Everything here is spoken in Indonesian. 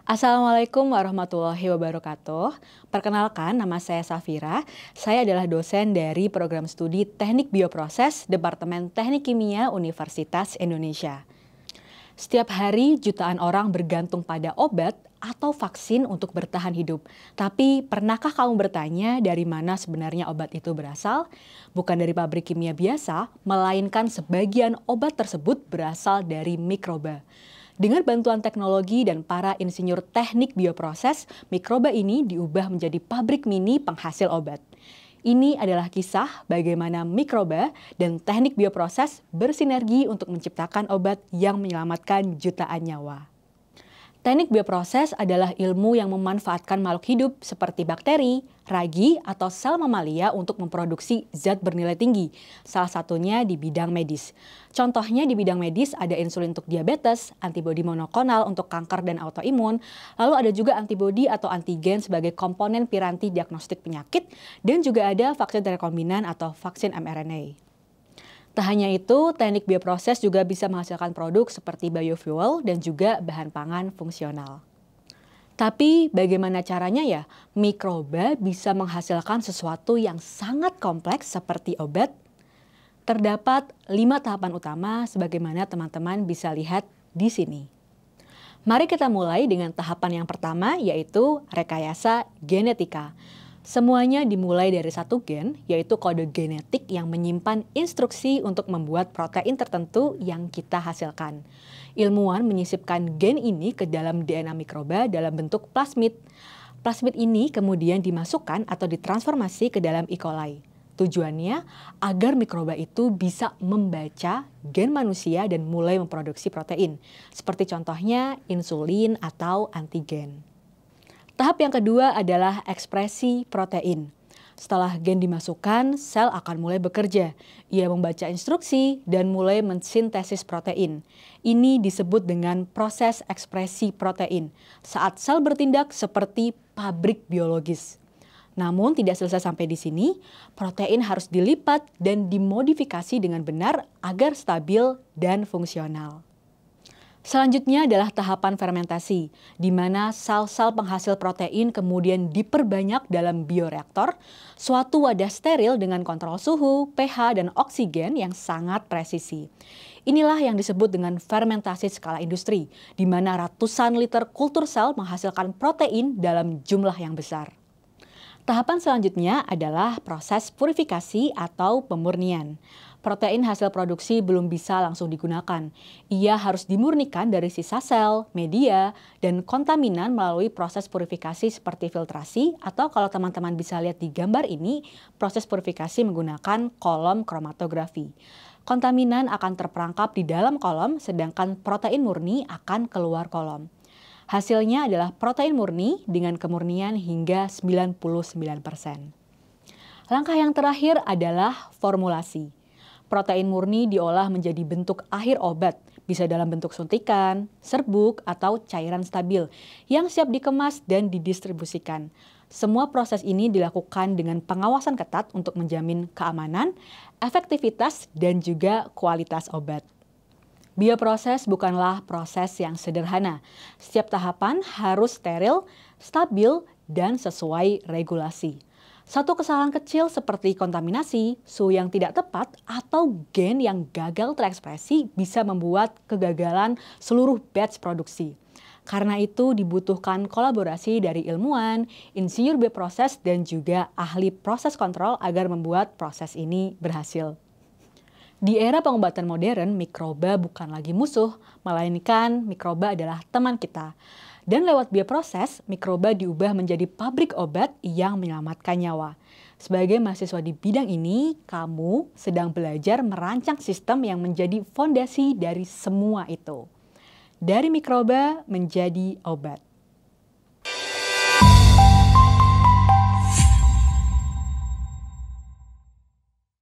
Assalamualaikum warahmatullahi wabarakatuh. Perkenalkan, nama saya Safira. Saya adalah dosen dari program studi Teknik Bioproses Departemen Teknik Kimia Universitas Indonesia. Setiap hari jutaan orang bergantung pada obat atau vaksin untuk bertahan hidup. Tapi pernahkah kamu bertanya dari mana sebenarnya obat itu berasal? Bukan dari pabrik kimia biasa, melainkan sebagian obat tersebut berasal dari mikroba. Dengan bantuan teknologi dan para insinyur teknik bioproses, mikroba ini diubah menjadi pabrik mini penghasil obat. Ini adalah kisah bagaimana mikroba dan teknik bioproses bersinergi untuk menciptakan obat yang menyelamatkan jutaan nyawa. Teknik bioproses adalah ilmu yang memanfaatkan makhluk hidup seperti bakteri, ragi, atau sel mamalia untuk memproduksi zat bernilai tinggi, salah satunya di bidang medis. Contohnya di bidang medis ada insulin untuk diabetes, antibodi monoklonal untuk kanker dan autoimun, lalu ada juga antibodi atau antigen sebagai komponen piranti diagnostik penyakit, dan juga ada vaksin rekombinan atau vaksin mRNA. Tak hanya itu, teknik bioproses juga bisa menghasilkan produk seperti biofuel dan juga bahan pangan fungsional. Tapi bagaimana caranya ya? Mikroba bisa menghasilkan sesuatu yang sangat kompleks seperti obat. Terdapat 5 tahapan utama sebagaimana teman-teman bisa lihat di sini. Mari kita mulai dengan tahapan yang pertama, yaitu rekayasa genetika. Semuanya dimulai dari satu gen, yaitu kode genetik yang menyimpan instruksi untuk membuat protein tertentu yang kita hasilkan. Ilmuwan menyisipkan gen ini ke dalam DNA mikroba dalam bentuk plasmid. Plasmid ini kemudian dimasukkan atau ditransformasi ke dalam E. coli. Tujuannya agar mikroba itu bisa membaca gen manusia dan mulai memproduksi protein, seperti contohnya insulin atau antigen. Tahap yang kedua adalah ekspresi protein. Setelah gen dimasukkan, sel akan mulai bekerja. Ia membaca instruksi dan mulai mensintesis protein. Ini disebut dengan proses ekspresi protein, saat sel bertindak seperti pabrik biologis. Namun tidak selesai sampai di sini, protein harus dilipat dan dimodifikasi dengan benar agar stabil dan fungsional. Selanjutnya adalah tahapan fermentasi, di mana sel-sel penghasil protein kemudian diperbanyak dalam bioreaktor, suatu wadah steril dengan kontrol suhu, pH, dan oksigen yang sangat presisi. Inilah yang disebut dengan fermentasi skala industri, di mana ratusan liter kultur sel menghasilkan protein dalam jumlah yang besar. Tahapan selanjutnya adalah proses purifikasi atau pemurnian. Protein hasil produksi belum bisa langsung digunakan. Ia harus dimurnikan dari sisa sel, media, dan kontaminan melalui proses purifikasi seperti filtrasi atau kalau teman-teman bisa lihat di gambar ini, proses purifikasi menggunakan kolom kromatografi. Kontaminan akan terperangkap di dalam kolom, sedangkan protein murni akan keluar kolom. Hasilnya adalah protein murni dengan kemurnian hingga 99%. Langkah yang terakhir adalah formulasi. Protein murni diolah menjadi bentuk akhir obat, bisa dalam bentuk suntikan, serbuk, atau cairan stabil yang siap dikemas dan didistribusikan. Semua proses ini dilakukan dengan pengawasan ketat untuk menjamin keamanan, efektivitas, dan juga kualitas obat. Bioproses bukanlah proses yang sederhana. Setiap tahapan harus steril, stabil, dan sesuai regulasi. Satu kesalahan kecil seperti kontaminasi, suhu yang tidak tepat, atau gen yang gagal terekspresi bisa membuat kegagalan seluruh batch produksi. Karena itu dibutuhkan kolaborasi dari ilmuwan, insinyur bioproses, dan juga ahli proses kontrol agar membuat proses ini berhasil. Di era pengobatan modern, mikroba bukan lagi musuh, melainkan mikroba adalah teman kita. Dan lewat bioproses, mikroba diubah menjadi pabrik obat yang menyelamatkan nyawa. Sebagai mahasiswa di bidang ini, kamu sedang belajar merancang sistem yang menjadi fondasi dari semua itu. Dari mikroba menjadi obat.